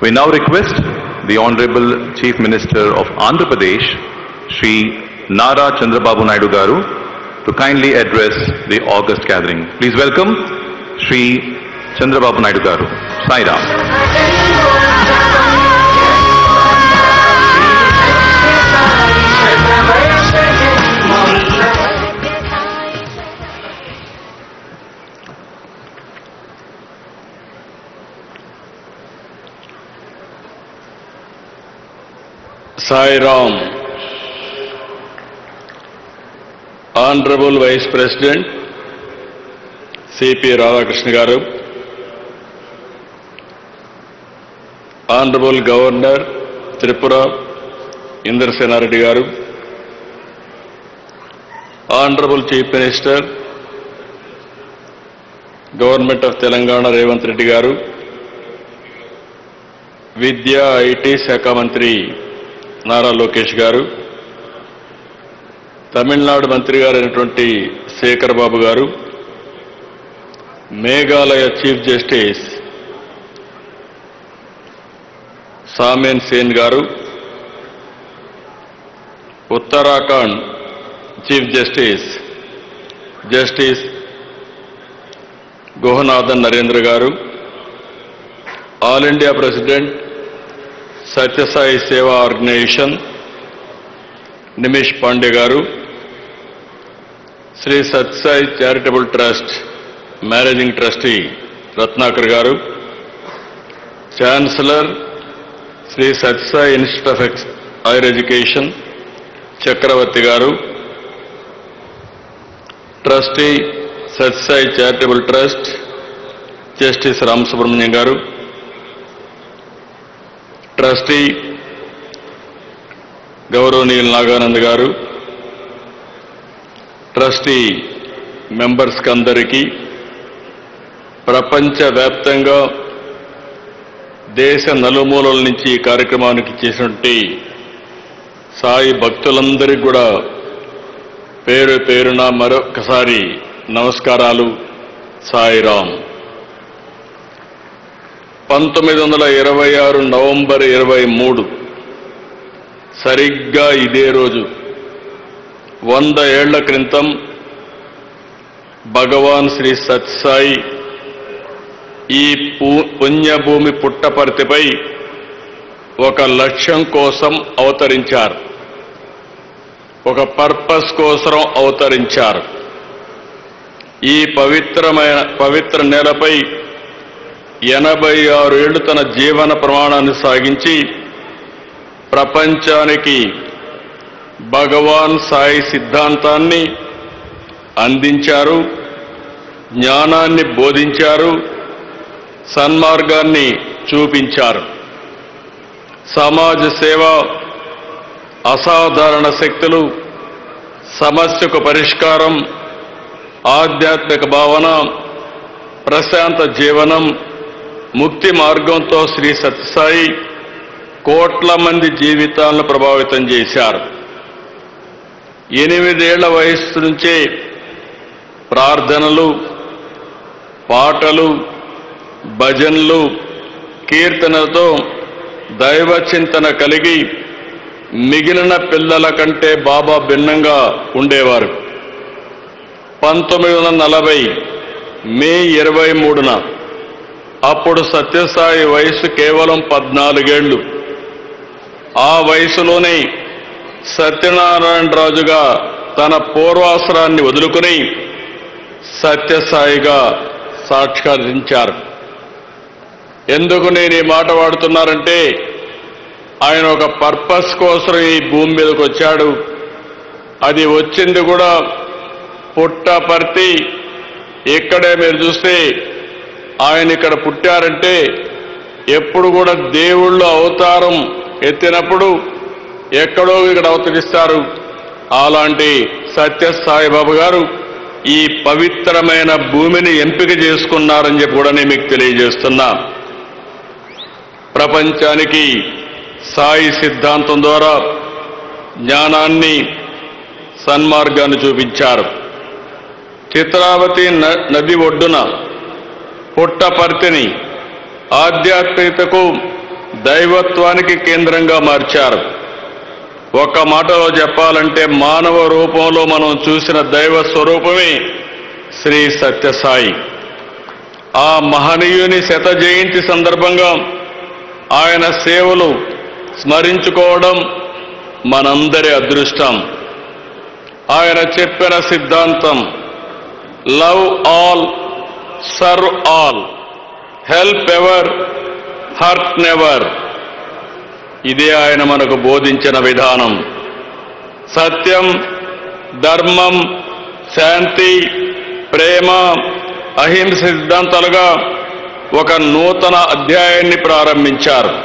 We now request the Honorable Chief Minister of Andhra Pradesh, Shri Nara Chandrababu Naidu Garu, to kindly address the August gathering. Please welcome Shri Chandrababu Naidu Garu. Sai Ram. Sai Ram. Honorable Vice President C.P. Radhakrishna Garu, Honorable Governor Tripura Indrasena Reddy Garu, Honorable Chief Minister Government of Telangana Revanth Reddy Garu, Vidya IT Shakha Mantri Nara Lokesh Garu, Tamil Nadu Mantri Garu అయినటువంటి శేఖర్ బాబు గారు, Meghalaya chief justice సామెన్ Sen గారు, Uttarakhand chief justice justice Guhanathan Narendra గారు, all India president Sathya Sai సేవా organisation Nimish Pandey గారు, Shri Sathya Sai charitable trust managing trustee Ratnakar గారు, chancellor Shri Sathya Sai institute of higher education Chakravarthy గారు, trustee Sathya Sai charitable trust justice Ramasubramanian గారు, trustee గౌరవనీయులు నాగానంద్ గారు, ట్రస్టీ మెంబర్స్కి అందరికీ, ప్రపంచవ్యాప్తంగా దేశ నలుమూలల నుంచి ఈ కార్యక్రమానికి చేసినటువంటి సాయి భక్తులందరికీ కూడా పేరు పేరున మరొకసారి నమస్కారాలు. సాయిరాం. 1926 నవంబర్ 23 సరిగ్గా ఇదే రోజు 100 ఏళ్ల క్రితం భగవాన్ శ్రీ సత్యసాయి ఈ పుణ్యభూమి పుట్టపర్తిపై ఒక లక్ష్యం కోసం అవతరించారు, ఒక పర్పస్ కోసం అవతరించారు. ఈ పవిత్ర నేలపై 86 ఏళ్లు తన జీవన ప్రమాణాన్ని సాగించి ప్రపంచానికి భగవాన్ సాయి సిద్ధాంతాన్ని అందించారు, జ్ఞానాన్ని బోధించారు, సన్మార్గాన్ని చూపించారు. సమాజ సేవ, అసాధారణ శక్తులు, సమస్యకు పరిష్కారం, ఆధ్యాత్మిక భావన, ప్రశాంత జీవనం, ముక్తి మార్గంతో శ్రీ సత్యసాయి కోట్ల మంది జీవితాలను ప్రభావితం చేశారు. 8 ఏళ్ల వయస్సు నుంచే ప్రార్థనలు, పాటలు, భజనలు, కీర్తనలతో దైవ చింతన కలిగి మిగిలిన పిల్లల కంటే బాబా భిన్నంగా ఉండేవారు. 1940 మే 23న అప్పుడు సత్యసాయి వయసు కేవలం 14 ఏళ్లు. ఆ వయసులోనే సత్యనారాయణరాజుగా తన పూర్వాశ్రాన్ని వదులుకుని సత్యసాయిగా సాక్షాత్కరించారు. ఎందుకు నేను ఈ మాట వాడుతున్నారంటే, ఆయన ఒక పర్పస్ కోసం ఈ భూమి మీదకి వచ్చాడు. అది వచ్చింది కూడా పుట్టపర్తి. ఇక్కడే మీరు చూస్తే ఆయన ఇక్కడ పుట్టారంటే ఎప్పుడు కూడా దేవుళ్ళు అవతారం ఎత్తినప్పుడు ఎక్కడో ఇక్కడ అవతరిస్తారు. అలాంటి సత్యసాయిబాబు గారు ఈ పవిత్రమైన భూమిని ఎంపిక చేసుకున్నారని చెప్పి కూడా నేను మీకు తెలియజేస్తున్నా. ప్రపంచానికి సాయి సిద్ధాంతం ద్వారా జ్ఞానాన్ని, సన్మార్గాన్ని చూపించారు. చిత్రావతి నది ఒడ్డున పుట్టపర్తిని ఆధ్యాత్మికతకు దైవత్వానికి కేంద్రంగా మార్చారు. ఒక్క మాటలో చెప్పాలంటే మానవ రూపంలో మనం చూసిన దైవ స్వరూపమే శ్రీ సత్యసాయి. ఆ మహనీయుని శత జయంతి సందర్భంగా ఆయన సేవలు స్మరించుకోవడం మనందరి అదృష్టం. ఆయన చెప్పిన సిద్ధాంతం love all, serve all, help ever, hurt never. ఇదే ఆయన మనకు బోధించిన విధానం. సత్యం, ధర్మం, శాంతి, ప్రేమ, అహింస సిద్ధాంతాలుగా ఒక నూతన అధ్యాయాన్ని ప్రారంభించారు.